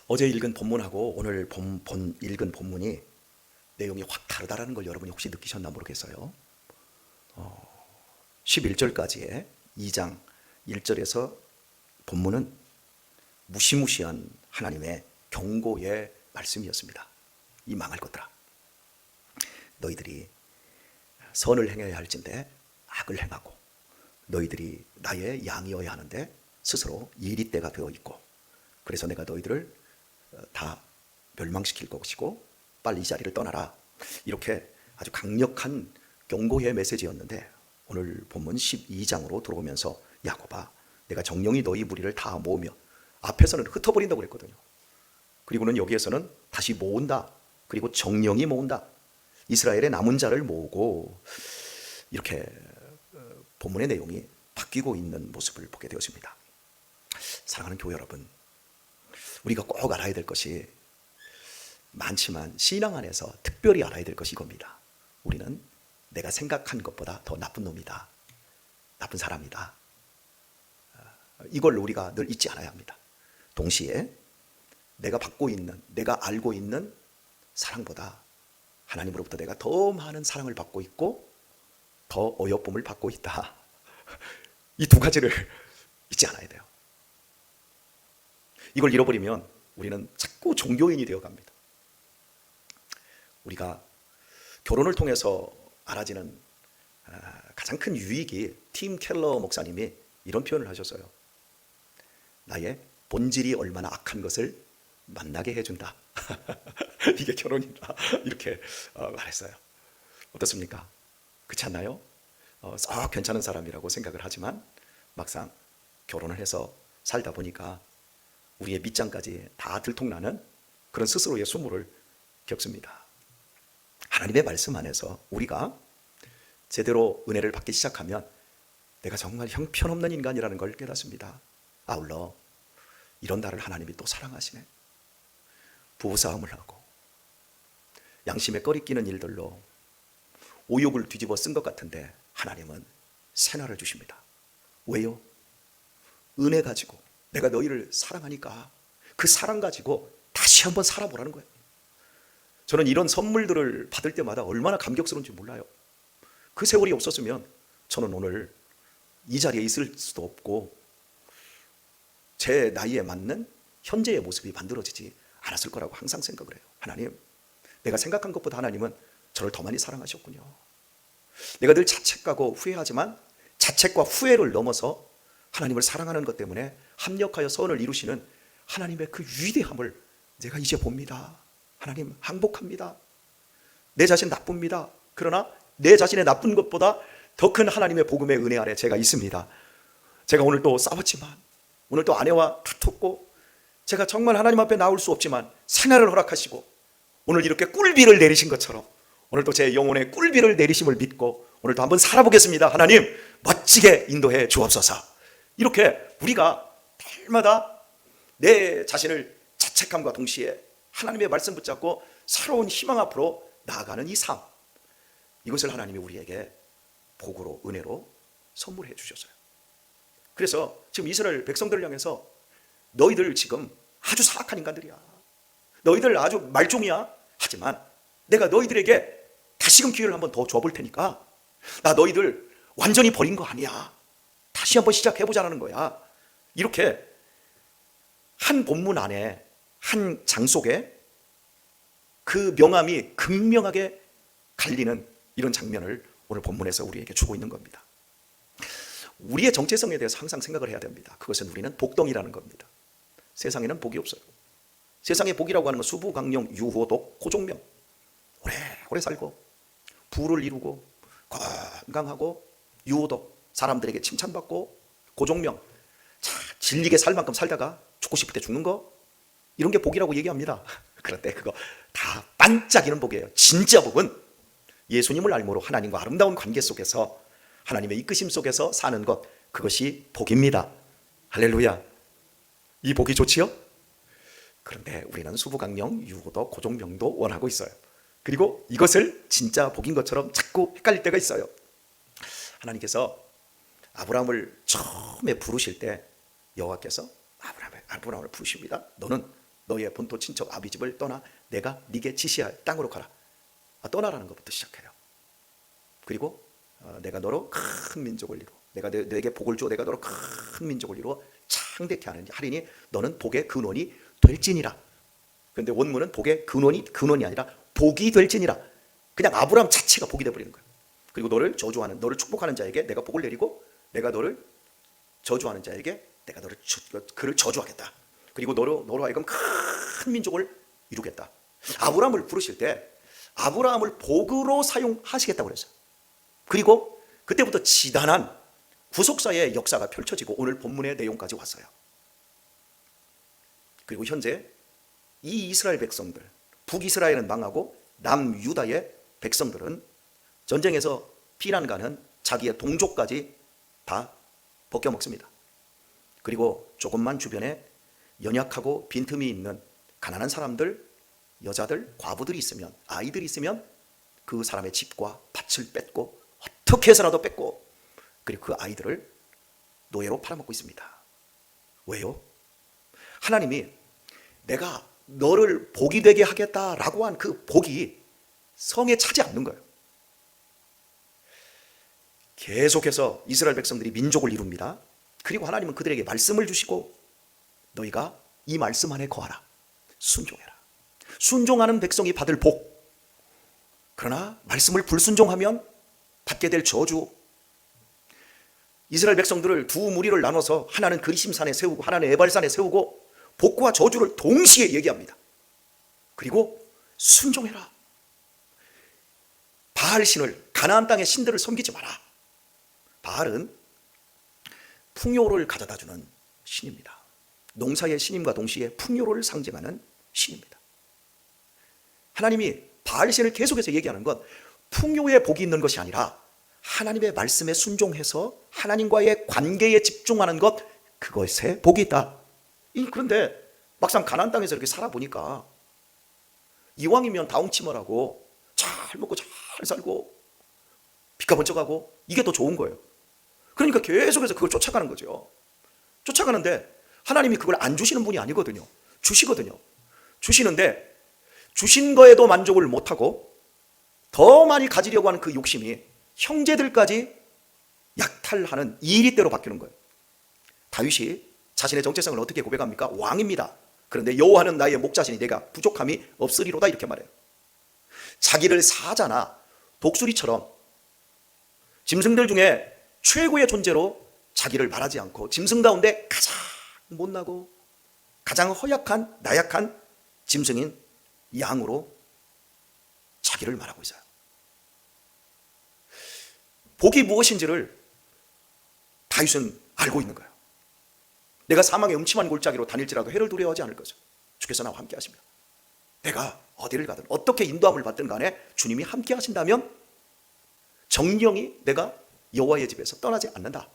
어제 읽은 본문하고 오늘 읽은 본문이 내용이 확 다르다는 걸 여러분이 혹시 느끼셨나 모르겠어요. 11절까지의 2장 1절에서 본문은 무시무시한 하나님의 경고의 말씀이었습니다. 이 망할 것들아, 너희들이 선을 행해야 할진대 악을 행하고, 너희들이 나의 양이어야 하는데 스스로 예리떼가 되어 있고, 그래서 내가 너희들을 다 멸망시킬 것이고 빨리 이 자리를 떠나라. 이렇게 아주 강력한 경고의 메시지였는데, 오늘 본문 12장으로 들어오면서 야곱아, 내가 정령이 너희 무리를 다 모으며, 앞에서는 흩어버린다고 그랬거든요. 그리고는 여기에서는 다시 모은다. 그리고 정령이 모은다. 이스라엘의 남은 자를 모으고, 이렇게 본문의 내용이 바뀌고 있는 모습을 보게 되었습니다. 사랑하는 교회 여러분, 우리가 꼭 알아야 될 것이 많지만 신앙 안에서 특별히 알아야 될 것이 이겁니다. 우리는 내가 생각한 것보다 더 나쁜 놈이다, 나쁜 사람이다. 이걸 우리가 늘 잊지 않아야 합니다. 동시에 내가 받고 있는, 내가 알고 있는 사랑보다 하나님으로부터 내가 더 많은 사랑을 받고 있고 더 어여쁨을 받고 있다. 이 두 가지를 잊지 않아야 돼요. 이걸 잃어버리면 우리는 자꾸 종교인이 되어갑니다. 우리가 결혼을 통해서 알아지는 가장 큰 유익이, 팀 켈러 목사님이 이런 표현을 하셨어요. 나의 본질이 얼마나 악한 것을 만나게 해준다. 이게 결혼이다. 이렇게 말했어요. 어떻습니까? 그렇지 않나요? 썩 괜찮은 사람이라고 생각을 하지만 막상 결혼을 해서 살다 보니까 우리의 밑장까지 다 들통나는 그런 스스로의 수모를 겪습니다. 하나님의 말씀 안에서 우리가 제대로 은혜를 받기 시작하면 내가 정말 형편없는 인간이라는 걸 깨닫습니다. 아울러 이런 나를 하나님이 또 사랑하시네. 부부싸움을 하고 양심에 꺼리끼는 일들로 오욕을 뒤집어 쓴 것 같은데 하나님은 새날을 주십니다. 왜요? 은혜 가지고 내가 너희를 사랑하니까 그 사랑 가지고 다시 한번 살아보라는 거예요. 저는 이런 선물들을 받을 때마다 얼마나 감격스러운지 몰라요. 그 세월이 없었으면 저는 오늘 이 자리에 있을 수도 없고 제 나이에 맞는 현재의 모습이 만들어지지 않았을 거라고 항상 생각을 해요. 하나님, 내가 생각한 것보다 하나님은 저를 더 많이 사랑하셨군요. 내가 늘 자책하고 후회하지만 자책과 후회를 넘어서 하나님을 사랑하는 것 때문에 합력하여 선을 이루시는 하나님의 그 위대함을 제가 이제 봅니다. 하나님, 항복합니다. 내 자신 나쁩니다. 그러나 내 자신의 나쁜 것보다 더 큰 하나님의 복음의 은혜 아래 제가 있습니다. 제가 오늘 또 싸웠지만, 오늘 또 아내와 다퉜고, 제가 정말 하나님 앞에 나올 수 없지만 생활을 허락하시고 오늘 이렇게 꿀비를 내리신 것처럼 오늘 또 제 영혼에 꿀비를 내리심을 믿고 오늘도 한번 살아보겠습니다. 하나님, 멋지게 인도해 주옵소서. 이렇게 우리가 날마다 내 자신을 자책함과 동시에 하나님의 말씀 붙잡고 새로운 희망 앞으로 나아가는 이 삶, 이것을 하나님이 우리에게 복으로, 은혜로 선물해 주셨어요. 그래서 지금 이스라엘 백성들을 향해서 너희들 지금 아주 사악한 인간들이야, 너희들 아주 말종이야, 하지만 내가 너희들에게 다시금 기회를 한번 더 줘볼 테니까 나 너희들 완전히 버린 거 아니야, 다시 한번 시작해보자는 거야. 이렇게 한 본문 안에, 한 장 속에 그 명암이 극명하게 갈리는 이런 장면을 오늘 본문에서 우리에게 주고 있는 겁니다. 우리의 정체성에 대해서 항상 생각을 해야 됩니다. 그것은 우리는 복덩이라는 겁니다. 세상에는 복이 없어요. 세상의 복이라고 하는 건 수부, 강령, 유호, 독, 고종명, 오래 살고 부를 이루고 건강하고, 유호독, 사람들에게 칭찬받고, 고종명, 질리게 살 만큼 살다가 죽고 싶을 때 죽는 거, 이런 게 복이라고 얘기합니다. 그런데 그거 다 반짝이는 복이에요. 진짜 복은 예수님을 알므로 하나님과 아름다운 관계 속에서 하나님의 이끄심 속에서 사는 것, 그것이 복입니다. 할렐루야. 이 복이 좋지요? 그런데 우리는 수부강령, 유호도, 고종명도 원하고 있어요. 그리고 이것을 진짜 복인 것처럼 자꾸 헷갈릴 때가 있어요. 하나님께서 아브라함을 처음에 부르실 때 여호와께서 아브라함을 부르십니다. 너는 너의 본토 친척 아비 집을 떠나 내가 네게 지시할 땅으로 가라. 떠나라는 것부터 시작해요. 그리고 내가 너로 큰 민족을 이루어 내가 너에게 복을 주어 내가 너로 큰 민족을 이루어 창대케 하리니 너는 복의 근원이 될지니라. 그런데 원문은 복의 근원이 아니라 복이 될지니라. 그냥 아브라함 자체가 복이 되어버리는 거예요. 그리고 너를 축복하는 자에게 내가 복을 내리고 내가 너를 저주하는 자에게 내가 그를 저주하겠다. 그리고 너로 하여금 큰 민족을 이루겠다. 아브라함을 부르실 때 아브라함을 복으로 사용하시겠다고 그랬어요. 그리고 그때부터 지단한 구속사의 역사가 펼쳐지고 오늘 본문의 내용까지 왔어요. 그리고 현재 이 이스라엘 백성들, 북이스라엘은 망하고 남유다의 백성들은 전쟁에서 피난가는 자기의 동족까지 다 벗겨먹습니다. 그리고 조금만 주변에 연약하고 빈틈이 있는 가난한 사람들, 여자들, 과부들이 있으면, 아이들이 있으면 그 사람의 집과 밭을 뺏고 어떻게 해서라도 뺏고 그리고 그 아이들을 노예로 팔아먹고 있습니다. 왜요? 하나님이 내가 너를 복이 되게 하겠다라고 한 그 복이 성에 차지 않는 거예요. 계속해서 이스라엘 백성들이 민족을 이룹니다. 그리고 하나님은 그들에게 말씀을 주시고 너희가 이 말씀 안에 거하라. 순종해라. 순종하는 백성이 받을 복. 그러나 말씀을 불순종하면 받게 될 저주. 이스라엘 백성들을 두 무리를 나눠서 하나는 그리심산에 세우고 하나는 에발산에 세우고 복과 저주를 동시에 얘기합니다. 그리고 순종해라. 바알 신을 가나안 땅의 신들을 섬기지 마라. 바알은 풍요를 가져다 주는 신입니다. 농사의 신임과 동시에 풍요를 상징하는 신입니다. 하나님이 바알 신을 계속해서 얘기하는 건 풍요에 복이 있는 것이 아니라 하나님의 말씀에 순종해서 하나님과의 관계에 집중하는 것, 그것에 복이 있다. 그런데 막상 가나안 땅에서 이렇게 살아보니까 이왕이면 다홍치마라고 잘 먹고 잘 살고 빚가 번쩍하고 이게 더 좋은 거예요. 그러니까 계속해서 그걸 쫓아가는 거죠. 쫓아가는데 하나님이 그걸 안 주시는 분이 아니거든요. 주시거든요. 주시는데 주신 거에도 만족을 못하고 더 많이 가지려고 하는 그 욕심이 형제들까지 약탈하는 이리대로 바뀌는 거예요. 다윗이 자신의 정체성을 어떻게 고백합니까? 왕입니다. 그런데 여호와는 나의 목자시니 내가 부족함이 없으리로다, 이렇게 말해요. 자기를 사자나 독수리처럼 짐승들 중에 최고의 존재로 자기를 말하지 않고 짐승 가운데 가장 못나고 가장 허약한 나약한 짐승인 양으로 자기를 말하고 있어요. 복이 무엇인지를 다윗은 알고 있는 거예요. 내가 사망의 음침한 골짜기로 다닐지라도 해를 두려워하지 않을 것을 주께서 나와 함께 하십니다. 내가 어디를 가든 어떻게 인도함을 받든 간에 주님이 함께 하신다면 정령이 내가 여호와의 집에서 떠나지 않는다.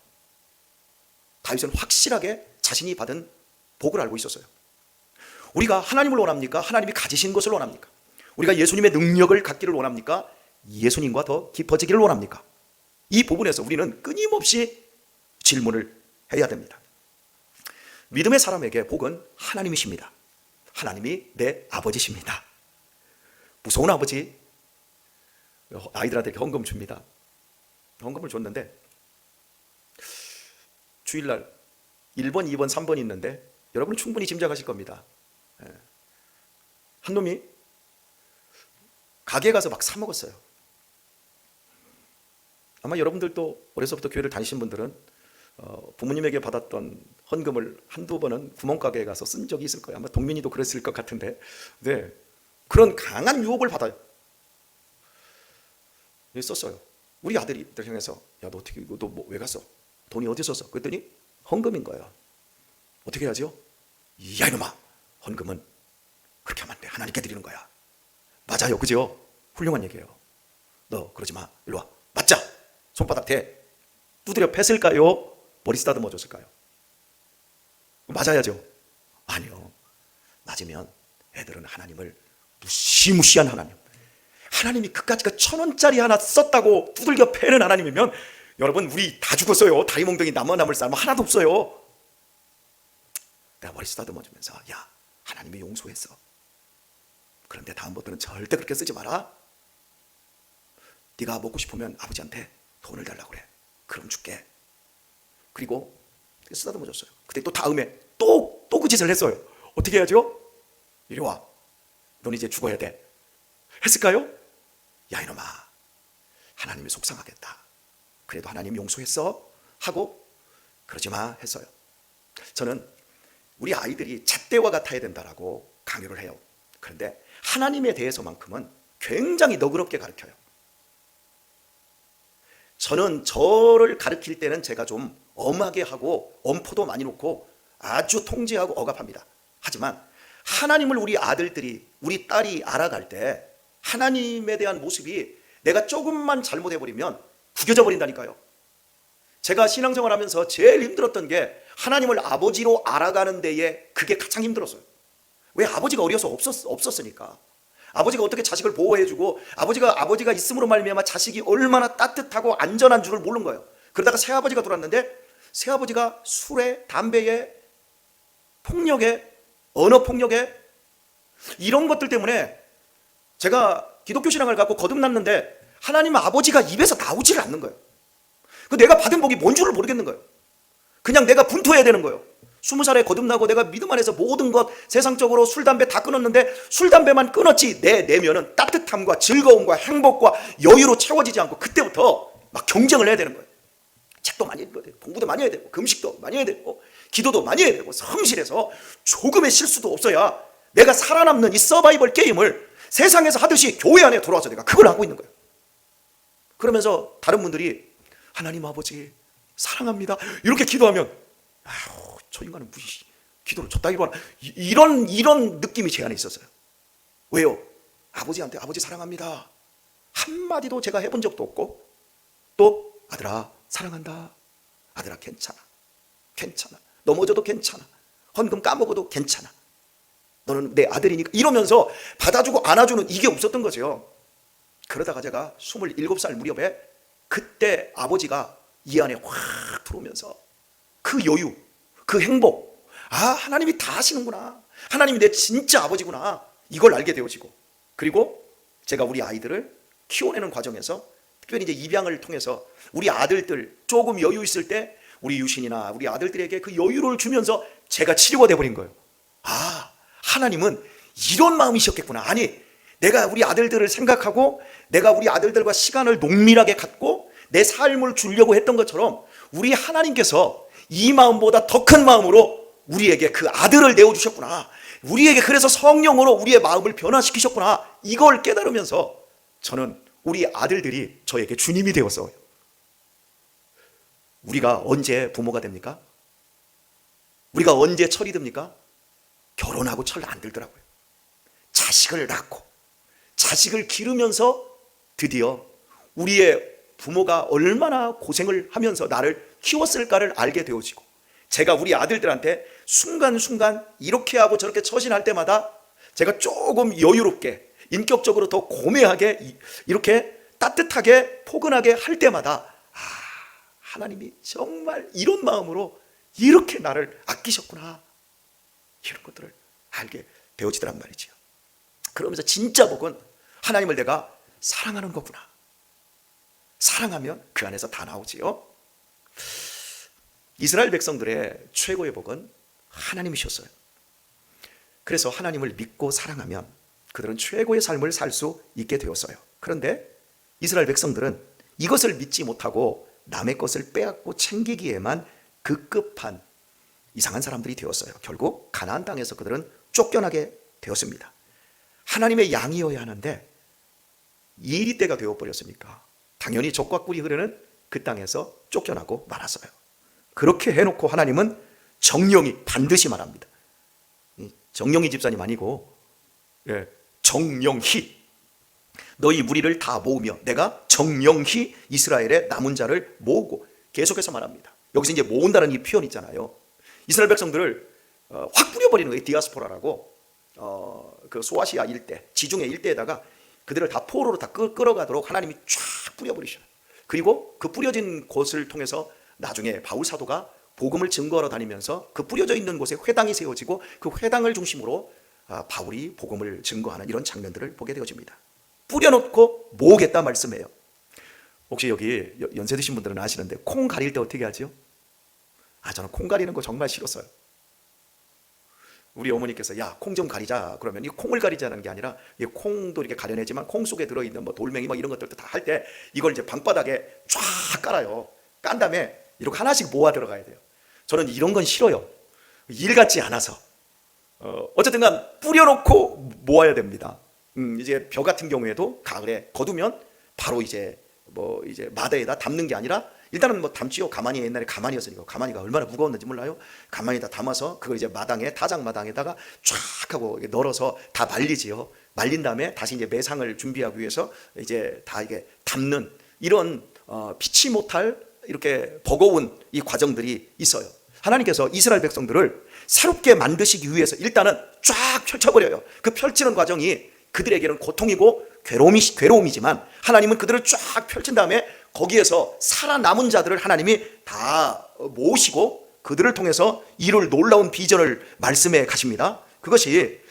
다윗은 확실하게 자신이 받은 복을 알고 있었어요. 우리가 하나님을 원합니까? 하나님이 가지신 것을 원합니까? 우리가 예수님의 능력을 갖기를 원합니까? 예수님과 더 깊어지기를 원합니까? 이 부분에서 우리는 끊임없이 질문을 해야 됩니다. 믿음의 사람에게 복은 하나님이십니다. 하나님이 내 아버지십니다. 무서운 아버지, 아이들한테 헌금 줍니다. 헌금을 줬는데 주일날 1번, 2번, 3번이 있는데 여러분은 충분히 짐작하실 겁니다. 한 놈이 가게에 가서 막 사 먹었어요. 아마 여러분들도 어려서부터 교회를 다니신 분들은 부모님에게 받았던 헌금을 한두 번은 구멍가게에 가서 쓴 적이 있을 거예요. 아마 동민이도 그랬을 것 같은데, 네, 그런 강한 유혹을 받아요. 썼어요. 우리 아들이 향해서 야, 너 어떻게 너 뭐 왜 갔어? 돈이 어디 썼어? 그랬더니 헌금인 거예요. 어떻게 해야죠? 야 이놈아, 헌금은 그렇게 하면 안 돼. 하나님께 드리는 거야. 맞아요, 그죠? 훌륭한 얘기예요. 너 그러지 마. 일로 와. 맞자. 손바닥 대. 두드려 팼을까요? 머리 쓰다듬어 줬을까요? 맞아야죠. 아니요. 맞으면 애들은 하나님을 무시무시한 하나님이 그까짓 1,000원짜리 하나 썼다고 두들겨 패는 하나님이면 여러분 우리 다 죽었어요. 다리몽둥이 남을 삶은 하나도 없어요. 내가 머리 쓰다듬어 주면서 야, 하나님이 용서했어. 그런데 다음부터는 절대 그렇게 쓰지 마라. 네가 먹고 싶으면 아버지한테 돈을 달라고 그래. 그럼 줄게. 그리고 쓰다듬어 줬어요. 근데 또 다음에 또 그 짓을 했어요. 어떻게 해야죠? 이리 와. 넌 이제 죽어야 돼. 했을까요? 야 이놈아, 하나님이 속상하겠다. 그래도 하나님 용서했어? 하고 그러지 마 했어요. 저는 우리 아이들이 잣대와 같아야 된다라고 강요를 해요. 그런데 하나님에 대해서만큼은 굉장히 너그럽게 가르쳐요. 저는 저를 가르칠 때는 제가 좀 엄하게 하고 엄포도 많이 놓고 아주 통제하고 억압합니다. 하지만 하나님을 우리 아들들이, 우리 딸이 알아갈 때 하나님에 대한 모습이 내가 조금만 잘못해버리면 구겨져 버린다니까요. 제가 신앙생활 하면서 제일 힘들었던 게 하나님을 아버지로 알아가는 데에 그게 가장 힘들었어요. 왜? 아버지가 어려서 없었으니까. 아버지가 어떻게 자식을 보호해주고 아버지가 있음으로 말미암아 자식이 얼마나 따뜻하고 안전한 줄을 모르는 거예요. 그러다가 새아버지가 들어왔는데 새아버지가 술에, 담배에, 폭력에, 언어폭력에 이런 것들 때문에 제가 기독교 신앙을 갖고 거듭났는데 하나님 아버지가 입에서 나오지를 않는 거예요. 내가 받은 복이 뭔 줄을 모르겠는 거예요. 그냥 내가 분투해야 되는 거예요. 20살에 거듭나고 내가 믿음 안에서 모든 것 세상적으로 술, 담배 다 끊었는데 술, 담배만 끊었지 내 내면은 따뜻함과 즐거움과 행복과 여유로 채워지지 않고 그때부터 막 경쟁을 해야 되는 거예요. 책도 많이 읽어야 되고 공부도 많이 해야 되고 금식도 많이 해야 되고 기도도 많이 해야 되고 성실해서 조금의 실수도 없어야 내가 살아남는 이 서바이벌 게임을 세상에서 하듯이 교회 안에 돌아와서 내가 그걸 하고 있는 거예요. 그러면서 다른 분들이 하나님 아버지 사랑합니다 이렇게 기도하면 아유 저 인간은 무슨 기도를 저따위로 하나 이런 느낌이 제 안에 있었어요. 왜요? 아버지한테 아버지 사랑합니다 한마디도 제가 해본 적도 없고 또 아들아 사랑한다 아들아 괜찮아 넘어져도 괜찮아 헌금 까먹어도 괜찮아 너는 내 아들이니까 이러면서 받아주고 안아주는 이게 없었던 거죠. 그러다가 제가 27살 무렵에 그때 아버지가 이 안에 확 들어오면서 그 여유, 그 행복, 아 하나님이 다 하시는구나, 하나님이 내 진짜 아버지구나 이걸 알게 되어지고, 그리고 제가 우리 아이들을 키워내는 과정에서 특별히 이제 입양을 통해서 우리 아들들 조금 여유 있을 때 우리 유신이나 우리 아들들에게 그 여유를 주면서 제가 치료가 돼버린 거예요. 아 하나님은 이런 마음이셨겠구나. 아니 내가 우리 아들들을 생각하고 내가 우리 아들들과 시간을 농밀하게 갖고 내 삶을 주려고 했던 것처럼 우리 하나님께서 이 마음보다 더 큰 마음으로 우리에게 그 아들을 내어주셨구나. 우리에게 그래서 성령으로 우리의 마음을 변화시키셨구나. 이걸 깨달으면서 저는 우리 아들들이 저에게 주님이 되었어요. 우리가 언제 부모가 됩니까? 우리가 언제 철이 듭니까? 결혼하고 철 안 들더라고요. 자식을 낳고 자식을 기르면서 드디어 우리의 부모가 얼마나 고생을 하면서 나를 키웠을까를 알게 되어지고, 제가 우리 아들들한테 순간순간 이렇게 하고 저렇게 처신할 때마다 제가 조금 여유롭게 인격적으로 더 고매하게 이렇게 따뜻하게 포근하게 할 때마다 아 하나님이 정말 이런 마음으로 이렇게 나를 아끼셨구나, 이런 것들을 알게 되어지더란 말이죠. 그러면서 진짜 복은 하나님을 내가 사랑하는 거구나. 사랑하면 그 안에서 다 나오지요. 이스라엘 백성들의 최고의 복은 하나님이셨어요. 그래서 하나님을 믿고 사랑하면 그들은 최고의 삶을 살 수 있게 되었어요. 그런데 이스라엘 백성들은 이것을 믿지 못하고 남의 것을 빼앗고 챙기기에만 급급한 이상한 사람들이 되었어요. 결국 가나안 땅에서 그들은 쫓겨나게 되었습니다. 하나님의 양이어야 하는데 이리 때가 되어버렸으니까 당연히 젖과 꿀이 흐르는 그 땅에서 쫓겨나고 말았어요. 그렇게 해놓고 하나님은 정령이 반드시 말합니다. 정령이 집사님 아니고 정령희, 너희 무리를 다 모으며 내가 정령희 이스라엘의 남은 자를 모으고, 계속해서 말합니다. 여기서 이제 모은다는 이 표현 있잖아요. 이스라엘 백성들을 확 뿌려버리는 거예요. 디아스포라라고 그 소아시아 일대, 지중해 일대에다가 그들을 다 포로로 다 끌어가도록 하나님이 쫙 뿌려버리셔요. 그리고 그 뿌려진 곳을 통해서 나중에 바울 사도가 복음을 증거하러 다니면서 그 뿌려져 있는 곳에 회당이 세워지고 그 회당을 중심으로 바울이 복음을 증거하는 이런 장면들을 보게 되어집니다. 뿌려놓고 모으겠다 말씀해요. 혹시 여기 연세 드신 분들은 아시는데 콩 가릴 때 어떻게 하죠? 저는 콩 가리는 거 정말 싫었어요. 우리 어머니께서 야, 콩 좀 가리자 그러면 이 콩을 가리자는 게 아니라 이 콩도 이렇게 가려내지만 콩 속에 들어있는 뭐 돌멩이 뭐 이런 것들도 다 할 때 이걸 이제 방바닥에 쫙 깔아요. 깐 다음에 이렇게 하나씩 모아 들어가야 돼요. 저는 이런 건 싫어요. 일 같지 않아서. 어쨌든 간 뿌려놓고 모아야 됩니다. 이제 벼 같은 경우에도 가을에 거두면 바로 이제 마다에다 담는 게 아니라 일단은 뭐 담지요. 가만히 옛날에 가만이었으니까 가만히가 얼마나 무거웠는지 몰라요. 가만히다 담아서 그걸 이제 마당에 타작 마당에다가 쫙 하고 널어서 다 말리지요. 말린 다음에 다시 이제 매상을 준비하기 위해서 이제 다 이게 담는 이런 피치 못할 이렇게 버거운 이 과정들이 있어요. 하나님께서 이스라엘 백성들을 새롭게 만드시기 위해서 일단은 쫙 펼쳐버려요. 그 펼치는 과정이 그들에게는 고통이고 괴로움이지만 하나님은 그들을 쫙 펼친 다음에 거기에서 살아남은 자들을 하나님이 다 모으시고 그들을 통해서 이룰 놀라운 비전을 말씀해 가십니다. 그것이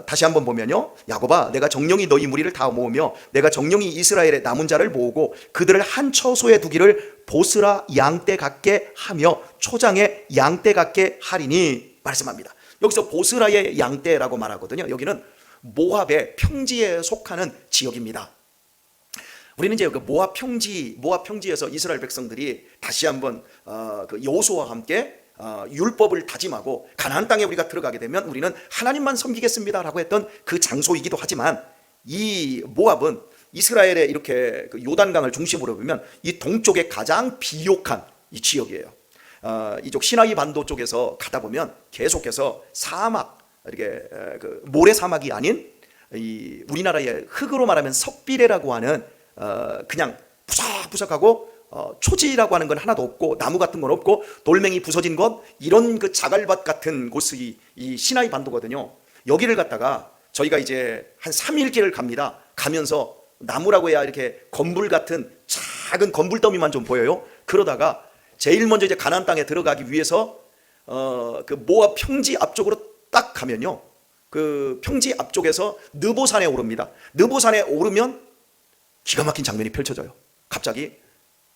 다시 한번 보면요, 야곱아 내가 정령이 너희 무리를 다 모으며 내가 정령이 이스라엘의 남은 자를 모으고 그들을 한 처소에 두기를 보스라 양떼 같게 하며 초장에 양떼 같게 하리니 말씀합니다. 여기서 보스라의 양떼라고 말하거든요. 여기는 모압의 평지에 속하는 지역입니다. 우리는 이제 그 모압 평지에서 이스라엘 백성들이 다시 한번 그 여호수아와 함께 율법을 다짐하고 가나안 땅에 우리가 들어가게 되면 우리는 하나님만 섬기겠습니다라고 했던 그 장소이기도 하지만 이 모압은 이스라엘의 이렇게 그 요단강을 중심으로 보면 이 동쪽에 가장 비옥한 이 지역이에요. 이쪽 시나이 반도 쪽에서 가다 보면 계속해서 사막, 이렇게 그 모래 사막이 아닌 이 우리나라의 흙으로 말하면 석비례라고 하는 그냥 푸석푸석하고 초지라고 하는 건 하나도 없고 나무 같은 건 없고 돌멩이 부서진 것 이런 그 자갈밭 같은 곳이 이 시나이 반도거든요. 여기를 갔다가 저희가 이제 한 3일 길을 갑니다. 가면서 나무라고 해야 이렇게 건불 같은 작은 건불 더미만 좀 보여요. 그러다가 제일 먼저 이제 가나안 땅에 들어가기 위해서 그 모압 평지 앞쪽으로 딱 가면요, 그 평지 앞쪽에서 느보산에 오릅니다. 느보산에 오르면 기가 막힌 장면이 펼쳐져요. 갑자기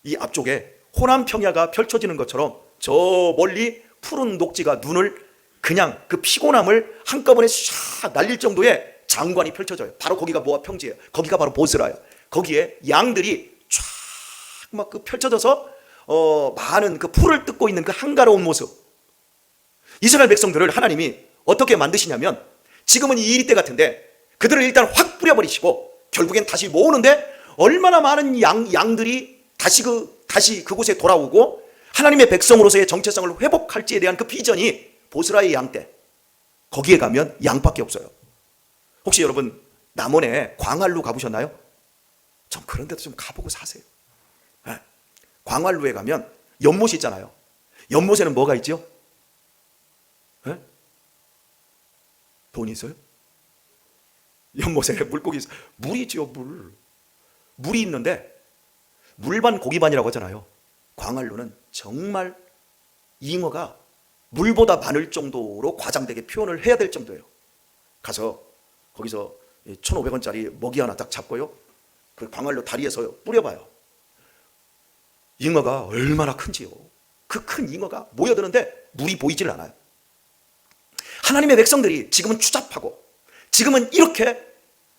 이 앞쪽에 호남 평야가 펼쳐지는 것처럼 저 멀리 푸른 녹지가 눈을 그냥 그 피곤함을 한꺼번에 샥 날릴 정도의 장관이 펼쳐져요. 바로 거기가 모압 평지예요. 거기가 바로 보스라예요. 거기에 양들이 쫙 막 그 펼쳐져서 많은 그 풀을 뜯고 있는 그 한가로운 모습. 이스라엘 백성들을 하나님이 어떻게 만드시냐면 지금은 이 이리 때 같은데 그들을 일단 확 뿌려버리시고 결국엔 다시 모으는데 얼마나 많은 양들이 다시 그곳에 돌아오고 하나님의 백성으로서의 정체성을 회복할지에 대한 그 비전이 보스라의 양떼. 거기에 가면 양밖에 없어요. 혹시 여러분 남원에 광활루 가보셨나요? 좀 그런 데도 좀 가보고 사세요. 네. 광활루에 가면 연못이 있잖아요. 연못에는 뭐가 있죠? 네? 돈이 있어요? 연못에 물고기 있어요. 물이 있죠. 물이 있는데 물반 고기반이라고 하잖아요. 광활루는 정말 잉어가 물보다 많을 정도로 과장되게 표현을 해야 될 정도예요. 가서 거기서 1,500원짜리 먹이 하나 딱 잡고요, 그 광활루 다리에서 뿌려봐요. 잉어가 얼마나 큰지요. 그 큰 잉어가 모여드는데 물이 보이질 않아요. 하나님의 백성들이 지금은 추잡하고 지금은 이렇게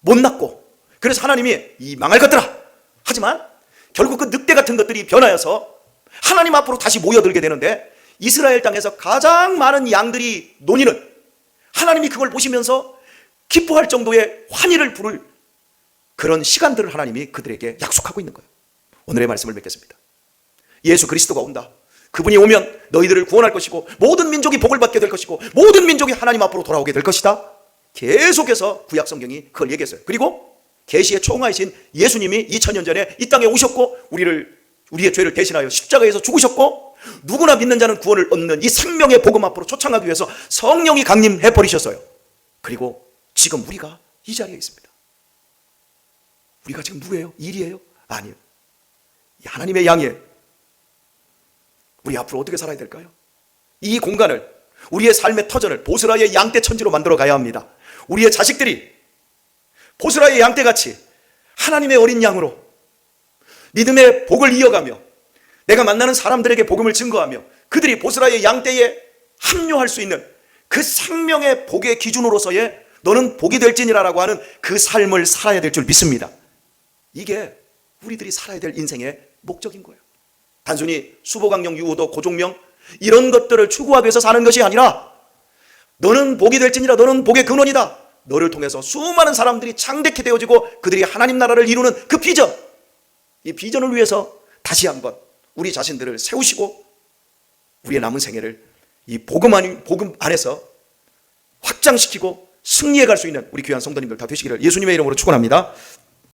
못났고 그래서 하나님이 이 망할 것들아, 하지만 결국 그 늑대 같은 것들이 변하여서 하나님 앞으로 다시 모여들게 되는데 이스라엘 땅에서 가장 많은 양들이 노니는 하나님이 그걸 보시면서 기뻐할 정도의 환희를 부를 그런 시간들을 하나님이 그들에게 약속하고 있는 거예요. 오늘의 말씀을 맺겠습니다. 예수 그리스도가 온다. 그분이 오면 너희들을 구원할 것이고 모든 민족이 복을 받게 될 것이고 모든 민족이 하나님 앞으로 돌아오게 될 것이다. 계속해서 구약 성경이 그걸 얘기했어요. 그리고 계시의 총화이신 예수님이 2000년 전에 이 땅에 오셨고 우리의 죄를 대신하여 십자가에서 죽으셨고 누구나 믿는 자는 구원을 얻는 이 생명의 복음 앞으로 초청하기 위해서 성령이 강림해 버리셨어요. 그리고 지금 우리가 이 자리에 있습니다. 우리가 지금 누구예요? 일이에요? 아니에요. 하나님의 양이에요. 우리 앞으로 어떻게 살아야 될까요? 이 공간을, 우리의 삶의 터전을 보스라의 양떼천지로 만들어 가야 합니다. 우리의 자식들이 보스라의 양떼같이 하나님의 어린 양으로 믿음의 복을 이어가며 내가 만나는 사람들에게 복음을 증거하며 그들이 보스라의 양떼에 합류할 수 있는 그 생명의 복의 기준으로서의 너는 복이 될지니라라고 하는 그 삶을 살아야 될 줄 믿습니다. 이게 우리들이 살아야 될 인생의 목적인 거예요. 단순히 수보강령, 유호도, 고종명 이런 것들을 추구하기 위해서 사는 것이 아니라 너는 복이 될지니라, 너는 복의 근원이다. 너를 통해서 수많은 사람들이 창대케 되어지고 그들이 하나님 나라를 이루는 그 비전, 이 비전을 위해서 다시 한번 우리 자신들을 세우시고 우리의 남은 생애를 이 복음 안에서 확장시키고 승리해 갈 수 있는 우리 귀한 성도님들 다 되시기를 예수님의 이름으로 축원합니다.